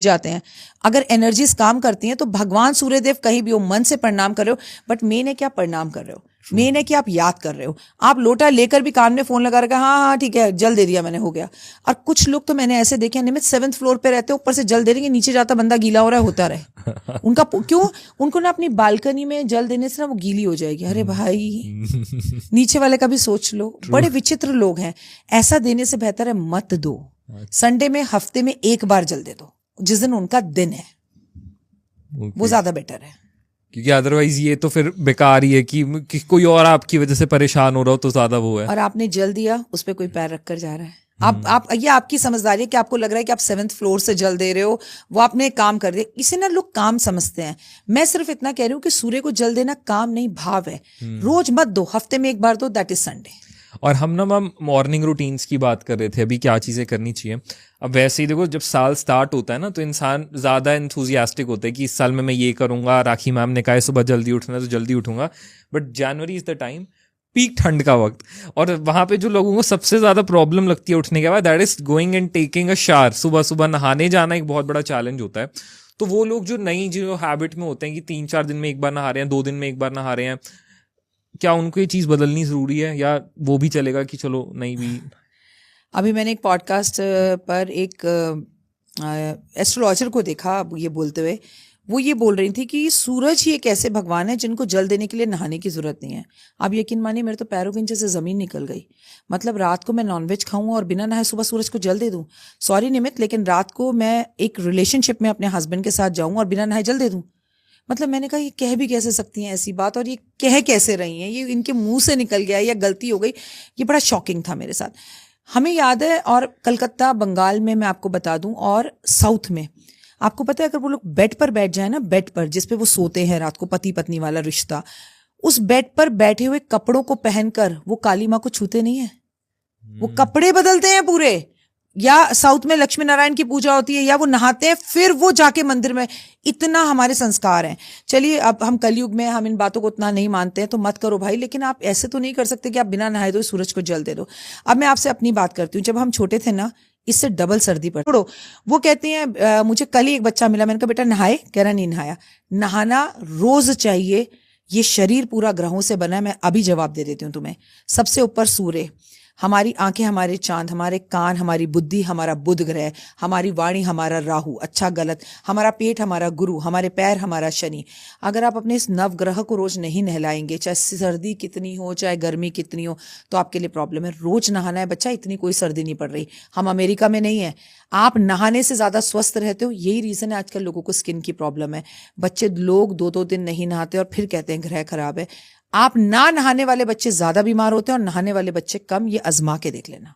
जाते हैं। अगर एनर्जीज काम करती हैं तो भगवान सूर्यदेव कहीं भी हो, मन से प्रणाम कर रहे हो, बट मेन है कि आप प्रणाम कर रहे हो, मेन है कि आप याद कर रहे हो। आप लोटा लेकर भी कान में फोन लगा रखा, हाँ हाँ ठीक है जल दे दिया मैंने, हो गया। और कुछ लोग तो मैंने ऐसे देखे हैं, निमित 7th फ्लोर पे रहते ऊपर से जल दे देंगे, नीचे जाता बंदा गीला हो रहा है, होता रहे उनका क्यों, उनको ना अपनी बालकनी में जल देने से ना वो गीली हो जाएगी। अरे भाई नीचे वाले का भी सोच लो। बड़े विचित्र लोग हैं। ऐसा देने से बेहतर है मत दो। संडे में हफ्ते में एक बार जल दे दो, जिस दिन उनका दिन है, वो ज्यादा बेटर है। क्योंकि अदरवाइज ये तो फिर बेकार ही है कि कोई और आपकी वजह से परेशान हो रहा हो तो ज्यादा वो है। और आपने जल दिया, उस पर कोई पैर रख कर जा रहा है। आप ये आपकी समझदारी है कि आपको लग रहा है कि आप 7th फ्लोर से जल दे रहे हो, वो आपने काम कर दिया। इसे ना लोग काम समझते हैं। मैं सिर्फ इतना कह रही हूँ कि सूर्य को जल देना काम नहीं, भाव है। रोज मत दो, हफ्ते में एक बार दो, दैट इज संडे। और हम ना मैम मॉर्निंग रूटीन्स की बात कर रहे थे अभी, क्या चीज़ें करनी चाहिए। अब वैसे ही देखो, जब साल स्टार्ट होता है ना तो इंसान ज़्यादा एंथुजियास्टिक होता है कि इस साल में मैं ये करूँगा, राखी मैम ने कहा है सुबह जल्दी उठना है तो जल्दी उठूंगा। But January is the time, peak ठंड का वक्त, और वहाँ पे जो लोगों को सबसे ज़्यादा प्रॉब्लम लगती है उठने के बाद, that is going and taking a shower. सुबह सुबह नहाने जाना एक बहुत बड़ा चैलेंज होता है। तो वो लोग जो नई जो हैबिट में होते हैं कि 3-4 दिन में एक बार नहा रहे हैं, 2 दिन में एक बार नहा रहे हैं, क्या उनको ये चीज़ बदलनी ज़रूरी है या वो भी चलेगा कि चलो नहीं भी? अभी मैंने एक पॉडकास्ट पर एक एस्ट्रोलॉजर को देखा ये बोलते हुए। वो ये बोल रही थी कि सूरज ही एक ऐसे भगवान है जिनको जल देने के लिए नहाने की जरूरत नहीं है। आप यकीन मानिए, मेरे तो पैरों के नीचे से जमीन निकल गई। मतलब रात को मैं नॉनवेज खाऊं और बिना नहाए सुबह सूरज को जल दे दूं। सॉरी निमित, लेकिन रात को मैं एक रिलेशनशिप में अपने हस्बैंड के साथ जाऊं और बिना नहाए जल दे दूं। मतलब मैंने कहा ये कह भी कैसे सकती हैं ऐसी बात, और ये कह कैसे रही हैं, ये इनके मुंह से निकल गया या गलती हो गई। ये बड़ा शॉकिंग था मेरे साथ। हमें याद है, और कलकत्ता बंगाल में मैं आपको बता दूं, और साउथ में आपको पता है, अगर वो लोग बेड पर बैठ जाए ना, बेड पर जिसपे वो सोते हैं रात को, पति पत्नी वाला रिश्ता, उस बेड पर बैठे हुए कपड़ों को पहनकर वो काली माँ को छूते नहीं है। वो कपड़े बदलते हैं पूरे। या साउथ में लक्ष्मी नारायण की पूजा होती है, या वो नहाते हैं फिर वो जाके मंदिर में। इतना हमारे संस्कार हैं। चलिए, अब हम कलयुग में हम इन बातों को उतना नहीं मानते हैं तो मत करो भाई, लेकिन आप ऐसे तो नहीं कर सकते कि आप बिना नहाए दो सूरज को जल दे दो। अब मैं आपसे अपनी बात करती हूँ। जब हम छोटे थे ना, इससे डबल सर्दी पड़ छोड़ो। वो कहते हैं मुझे कल ही एक बच्चा मिला, मैंने कहा बेटा नहाए, कह रहा नहीं नहाया। नहाना रोज चाहिए। ये शरीर पूरा ग्रहों से बना है। मैं अभी जवाब दे देती हूँ तुम्हें। सबसे ऊपर सूर्य, हमारी आंखें हमारे चांद, हमारे कान हमारी बुद्धि, हमारा बुध ग्रह, हमारी वाणी हमारा राहु, अच्छा गलत, हमारा पेट हमारा गुरु, हमारे पैर हमारा शनि। अगर आप अपने इस नवग्रह को रोज नहीं नहलाएंगे, चाहे सर्दी कितनी हो चाहे गर्मी कितनी हो, तो आपके लिए प्रॉब्लम है। रोज नहाना है बच्चा, इतनी कोई सर्दी नहीं पड़ रही। हम अमेरिका में नहीं है। आप नहाने से ज्यादा स्वस्थ रहते हो। यही रीजन है आजकल लोगों को स्किन की प्रॉब्लम है। बच्चे लोग 2-2 दिन नहीं नहाते और फिर कहते हैं ग्रह खराब है। आप ना नहाने वाले बच्चे ज्यादा बीमार होते हैं और नहाने वाले बच्चे कम। ये आजमा के देख लेना।